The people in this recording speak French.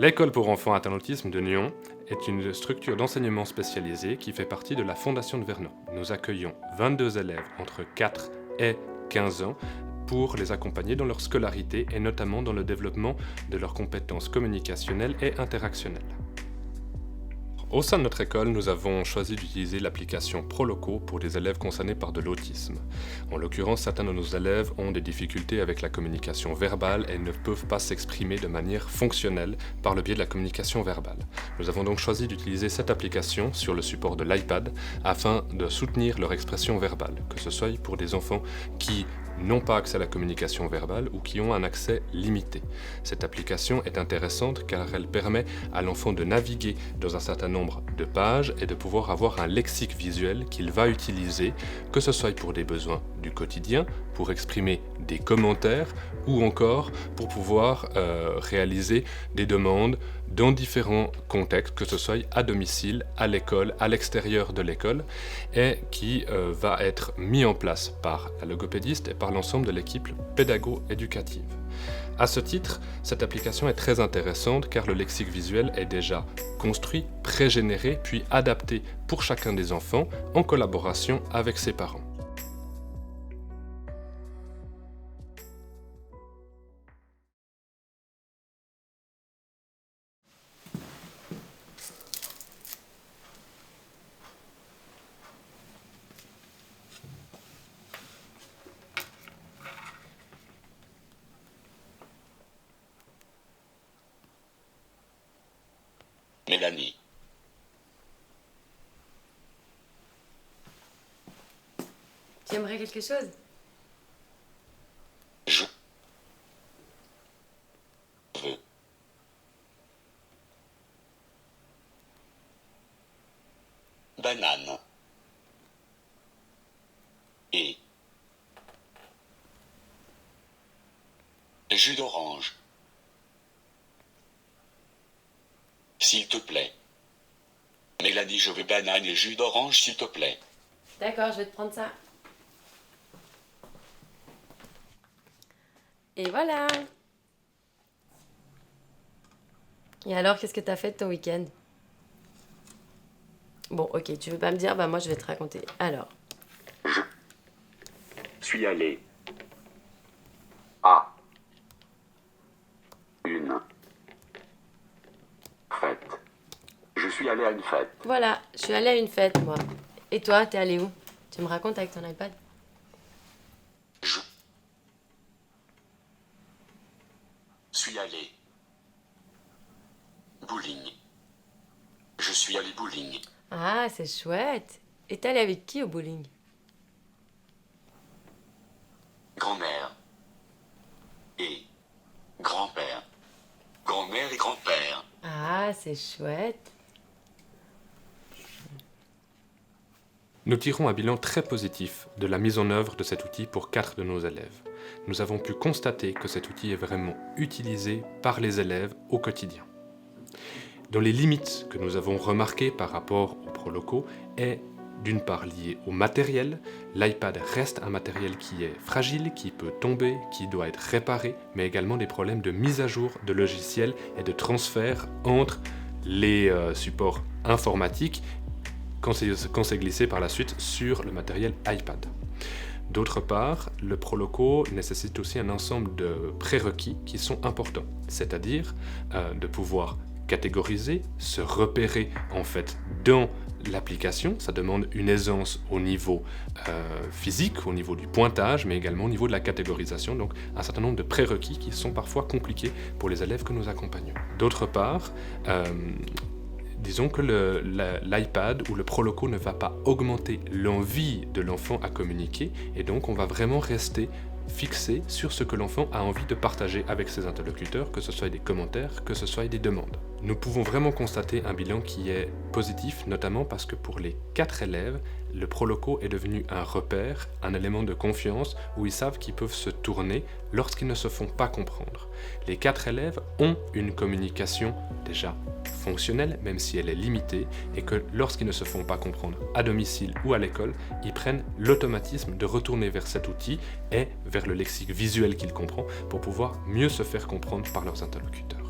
L'école pour enfants atteints d'autisme de Nyon est une structure d'enseignement spécialisée qui fait partie de la Fondation de Vernon. Nous accueillons 22 élèves entre 4 et 15 ans pour les accompagner dans leur scolarité et notamment dans le développement de leurs compétences communicationnelles et interactionnelles. Au sein de notre école, nous avons choisi d'utiliser l'application Proloco pour des élèves concernés par de l'autisme. En l'occurrence, certains de nos élèves ont des difficultés avec la communication verbale et ne peuvent pas s'exprimer de manière fonctionnelle par le biais de la communication verbale. Nous avons donc choisi d'utiliser cette application sur le support de l'iPad afin de soutenir leur expression verbale, que ce soit pour des enfants qui n'ont pas accès à la communication verbale ou qui ont un accès limité. Cette application est intéressante car elle permet à l'enfant de naviguer dans un certain nombre de pages et de pouvoir avoir un lexique visuel qu'il va utiliser, que ce soit pour des besoins du quotidien, pour exprimer des commentaires ou encore pour pouvoir réaliser des demandes dans différents contextes, que ce soit à domicile, à l'école, à l'extérieur de l'école, et qui va être mis en place par la logopédiste et par l'ensemble de l'équipe pédago-éducative. À ce titre, cette application est très intéressante car le lexique visuel est déjà construit, pré-généré, puis adapté pour chacun des enfants en collaboration avec ses parents. Mélanie. Tu aimerais quelque chose? Je veux. Banane. Et jus d'orange. S'il te plaît. Mélanie, je veux banane et jus d'orange, s'il te plaît. D'accord, je vais te prendre ça. Et voilà. Et alors, qu'est-ce que t'as fait de ton week-end? Bon, ok, tu veux pas me dire? Bah moi, je vais te raconter. Alors. Je suis allé à une fête. Je suis allé à une fête. Voilà, je suis allée à une fête, moi. Et toi, t'es allé où? Tu me racontes avec ton iPad? Je suis allé bowling. Je suis allé bowling. Ah, c'est chouette. Et t'es allé avec qui au bowling? Grand-mère et grand-père. Grand-mère et grand-père. Ah, c'est chouette. Nous tirons un bilan très positif de la mise en œuvre de cet outil pour 4 de nos élèves. Nous avons pu constater que cet outil est vraiment utilisé par les élèves au quotidien. Dans les limites que nous avons remarquées par rapport au Proloco est d'une part liée au matériel. L'iPad reste un matériel qui est fragile, qui peut tomber, qui doit être réparé, mais également des problèmes de mise à jour de logiciels et de transfert entre les supports informatiques quand c'est glissé par la suite sur le matériel iPad. D'autre part, le Proloco nécessite aussi un ensemble de prérequis qui sont importants, c'est-à-dire de pouvoir catégoriser, se repérer en fait dans l'application. Ça demande une aisance au niveau physique, au niveau du pointage, mais également au niveau de la catégorisation, donc un certain nombre de prérequis qui sont parfois compliqués pour les élèves que nous accompagnons. D'autre part, disons que l'iPad ou le Proloco ne va pas augmenter l'envie de l'enfant à communiquer, et donc on va vraiment rester fixé sur ce que l'enfant a envie de partager avec ses interlocuteurs, que ce soit des commentaires, que ce soit des demandes. Nous pouvons vraiment constater un bilan qui est positif, notamment parce que pour les 4 élèves, le Proloco est devenu un repère, un élément de confiance où ils savent qu'ils peuvent se tourner lorsqu'ils ne se font pas comprendre. Les 4 élèves ont une communication déjà fonctionnelle, même si elle est limitée, et que lorsqu'ils ne se font pas comprendre à domicile ou à l'école, ils prennent l'automatisme de retourner vers cet outil et vers le lexique visuel qu'ils comprennent pour pouvoir mieux se faire comprendre par leurs interlocuteurs.